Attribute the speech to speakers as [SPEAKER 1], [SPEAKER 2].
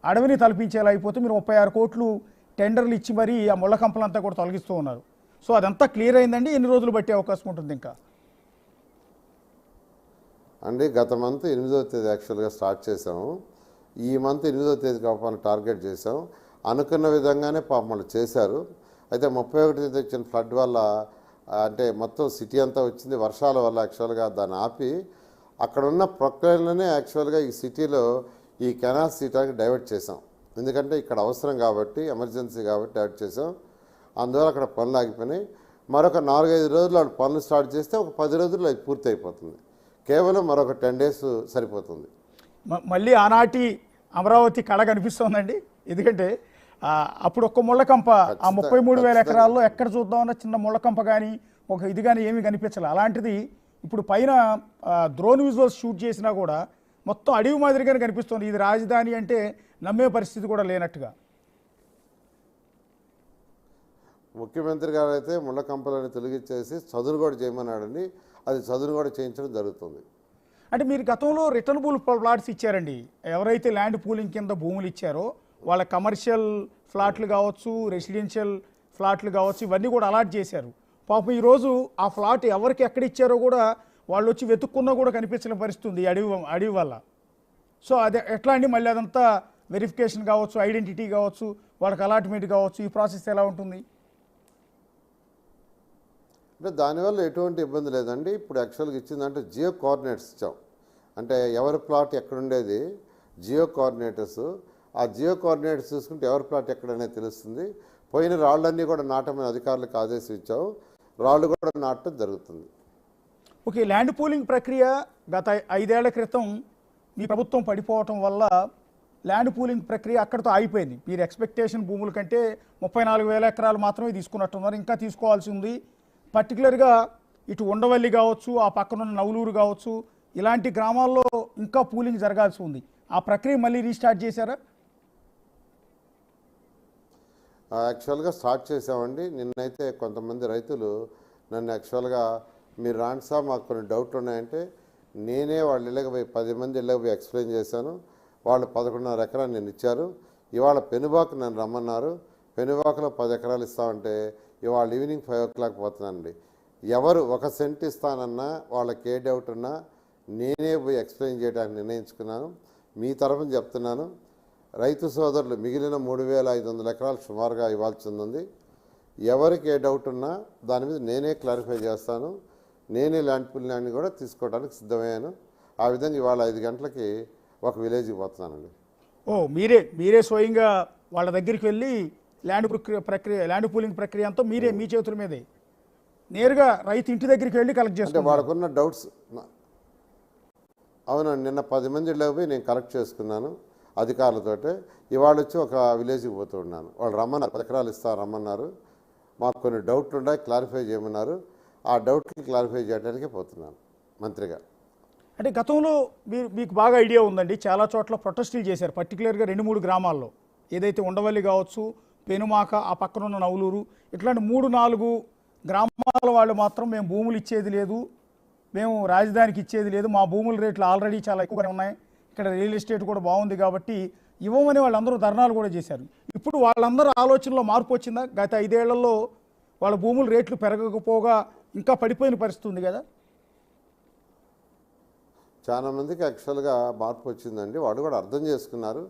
[SPEAKER 1] అడవిని తలపించేలా అయిపోతే మీరు 36 కోట్లు టెండర్లు ఇచ్చి మరీ ఆ ముళ్ళ కంపలంతా కూడా తొలగిస్తూ ఉన్నారు. సో అదంతా క్లియర్ అయిందండి. ఎన్ని రోజులు బట్టే అవకాశం ఉంటుంది ఇంకా?
[SPEAKER 2] అండి గత మంత్ 8వ తేదీ యాక్చువల్గా స్టార్ట్ చేసాము. ఈ మంత్ 8వ తేదీ కాపాలని టార్గెట్ చేసాం. అనుకున్న విధంగానే పాపం వాళ్ళు చేశారు. అయితే 31 తేదీ వచ్చిన ఫ్లడ్ వల్ల అంటే మొత్తం సిటీ అంతా వచ్చింది. వర్షాల వల్ల యాక్చువల్గా దాన్ని ఆపి అక్కడ ఉన్న ప్రొక్లైన్లోనే యాక్చువల్గా ఈ సిటీలో ఈ కెనాల్స్ తీయడానికి డైవర్ట్ చేసాం. ఎందుకంటే ఇక్కడ అవసరం కాబట్టి, ఎమర్జెన్సీ కాబట్టి డైవర్ట్ చేసాం. అందువల్ల అక్కడ పనులు ఆగిపోయినాయి. మరొక 4-5 రోజులు వాళ్ళు పనులు స్టార్ట్ చేస్తే ఒక 10 రోజుల్లో అది పూర్తి అయిపోతుంది. కేవలం మరొక 10 days సరిపోతుంది.
[SPEAKER 1] మళ్ళీ ఆనాటి అమరావతి కళ కనిపిస్తోందండి. ఎందుకంటే అప్పుడు ఒక్క ముళ్ళకంప ఆ 33,000 ఎకరాల్లో ఎక్కడ చూద్దామన్నా చిన్న ముళ్ళకంప కానీ ఒక ఇది కానీ ఏమీ కనిపించాలి. అలాంటిది ఇప్పుడు పైన డ్రోన్ విజువల్స్ షూట్ చేసినా కూడా మొత్తం అడవి మాదిరిగానే కనిపిస్తుంది. ఇది రాజధాని అంటే నమ్మే పరిస్థితి కూడా లేనట్టుగా.
[SPEAKER 2] ముఖ్యమంత్రి గారు అయితే ముళ్ళ కంపలను తొలగించేసి చదును కూడా చేయమన్నాడండి. అది చదును కూడా చేయించడం జరుగుతుంది.
[SPEAKER 1] అంటే మీరు గతంలో రిటర్నబుల్ ప్లాట్స్ ఇచ్చారండి. ఎవరైతే ల్యాండ్ పూలింగ్ కింద భూములు ఇచ్చారో వాళ్ళ కమర్షియల్ ఫ్లాట్లు కావచ్చు, రెసిడెన్షియల్ ఫ్లాట్లు కావచ్చు, ఇవన్నీ కూడా అలాట్ చేశారు. పాపం ఈరోజు ఆ ఫ్లాట్ ఎవరికి ఎక్కడ ఇచ్చారో కూడా వాళ్ళు వచ్చి వెతుక్కున్నా కూడా కనిపించిన పరిస్థితి అడవి వల్ల. సో అదే ఎట్లా అండి? మళ్ళీ అదంతా వెరిఫికేషన్ కావచ్చు, ఐడెంటిటీ కావచ్చు, వాళ్ళకి అలాట్మెంట్ కావచ్చు, ఈ ప్రాసెస్ ఎలా ఉంటుంది?
[SPEAKER 2] అంటే దానివల్ల ఎటువంటి ఇబ్బంది లేదండి. ఇప్పుడు యాక్చువల్గా ఇచ్చిందంటే జియో కోఆర్డినేట్స్ ఇచ్చాం. అంటే ఎవరి ప్లాట్ ఎక్కడుండేది జియో కోఆర్డినేటర్స్, ఆ జియో కోఆర్డినేట్స్ చూసుకుంటే ఎవరి ప్లాట్ ఎక్కడనేది తెలుస్తుంది. పోయిన రాళ్ళన్నీ కూడా నాటమని అధికారులకు ఆదేశం ఇచ్చాం. రాళ్ళు కూడా నాటడం జరుగుతుంది.
[SPEAKER 1] ఓకే, ల్యాండ్ పూలింగ్ ప్రక్రియ గత 5 ఏళ్ల క్రితం మీ ప్రభుత్వం పడిపోవటం వల్ల ల్యాండ్ పూలింగ్ ప్రక్రియ అక్కడితో ఆగిపోయింది. మీరు ఎక్స్పెక్టేషన్ భూముల కంటే 34,000 ఎకరాలు మాత్రమే తీసుకున్నట్టున్నారు. ఇంకా తీసుకోవాల్సి ఉంది. పర్టికులర్గా ఇటు ఉండవల్లి కావచ్చు, ఆ పక్కనున్న నవలూరు కావచ్చు, ఇలాంటి గ్రామాల్లో ఇంకా పూలింగ్ జరగాల్సి ఉంది. ఆ ప్రక్రియ మళ్ళీ రీస్టార్ట్ చేశారా?
[SPEAKER 2] యాక్చువల్గా స్టార్ట్ చేసామండి. నిన్నైతే కొంతమంది రైతులు నన్ను యాక్చువల్గా మీరు రాండి సార్ మాకు కొన్ని డౌట్లు ఉన్నాయంటే నేనే వాళ్ళ ఇళ్ళకి పోయి 10 మంది ఇళ్ళకి పోయి ఎక్స్ప్లెయిన్ చేశాను. వాళ్ళు 11.5 ఎకరాలు నేను ఇచ్చారు. ఇవాళ పెనుబాకు నన్ను రమ్మన్నారు. పెనుబాకులో 10 ఎకరాలు ఇస్తామంటే ఇవాళ ఈవినింగ్ 5 o'clock పోతున్నానండి. ఎవరు 1 సెంట్ ఇస్తానన్నా వాళ్ళకి ఏ డౌట్ ఉన్నా నేనే పోయి ఎక్స్ప్లెయిన్ చేయడానికి నిర్ణయించుకున్నాను. మీ తరఫున చెప్తున్నాను, రైతు సోదరులు మిగిలిన 3,500 ఎకరాలు సుమారుగా ఇవ్వాల్సి ఉంది. ఎవరికి ఏ డౌట్ ఉన్నా దాని మీద నేనే క్లారిఫై చేస్తాను. నేనే ల్యాండ్ పూలింగ్ కూడా తీసుకోవడానికి సిద్ధమయ్యాను. ఆ విధంగా ఇవాళ 5 గంటలకి ఒక విలేజ్కి పోతున్నానండి.
[SPEAKER 1] ఓ మీరే స్వయంగా వాళ్ళ దగ్గరికి వెళ్ళి ల్యాండ్ పూలింగ్ ప్రక్రియ అంతా మీ చేతుల మీదే నేరుగా రైతు ఇంటి దగ్గరికి వెళ్ళి కలెక్ట్ చేసుకుంటే
[SPEAKER 2] వాళ్ళకున్న డౌట్స్ అవునండి. నిన్న 10 మంది ఇళ్ళకి పోయి నేను కలెక్ట్ చేసుకున్నాను అధికారులతోటే. ఇవాళ వచ్చి ఒక విలేజ్కి పోతూ ఉన్నాను. వాళ్ళు రమ్మన్నారు, 10 ఎకరాలు ఇస్తారు రమ్మన్నారు. మాకు కొన్ని డౌట్లు ఉన్నాయి, క్లారిఫై చేయమన్నారు. ఆ డౌట్లు క్లారిఫై చేయడానికే పోతున్నాను మంత్రిగా.
[SPEAKER 1] అంటే గతంలో మీకు బాగా ఐడియా ఉందండి, చాలా చోట్ల ప్రొటెస్టులు చేశారు. పర్టికులర్గా 2-3 గ్రామాల్లో ఏదైతే ఉండవల్లి కావచ్చు, పెనుమాక, ఆ పక్కనున్న నవలూరు, ఇట్లాంటి 3-4 గ్రామాల వాళ్ళు మాత్రం మేము భూములు ఇచ్చేది లేదు, మేము రాజధానికి ఇచ్చేది లేదు, మా భూముల రేట్లు ఆల్రెడీ చాలా ఎక్కువగా ఉన్నాయి, ఇక్కడ రియల్ ఎస్టేట్ కూడా బాగుంది కాబట్టి ఇవ్వమని వాళ్ళందరూ ధర్నాలు కూడా చేశారు. ఇప్పుడు వాళ్ళందరూ ఆలోచనలో మార్పు వచ్చిందా? గత 5 ఏళ్లలో వాళ్ళ భూముల రేట్లు పెరగకపోగా ఇంకా పడిపోయిన పరిస్థితి ఉంది కదా?
[SPEAKER 2] చాలా మందికి యాక్చువల్గా మార్పు వచ్చిందండి. వాళ్ళు కూడా అర్థం చేసుకున్నారు.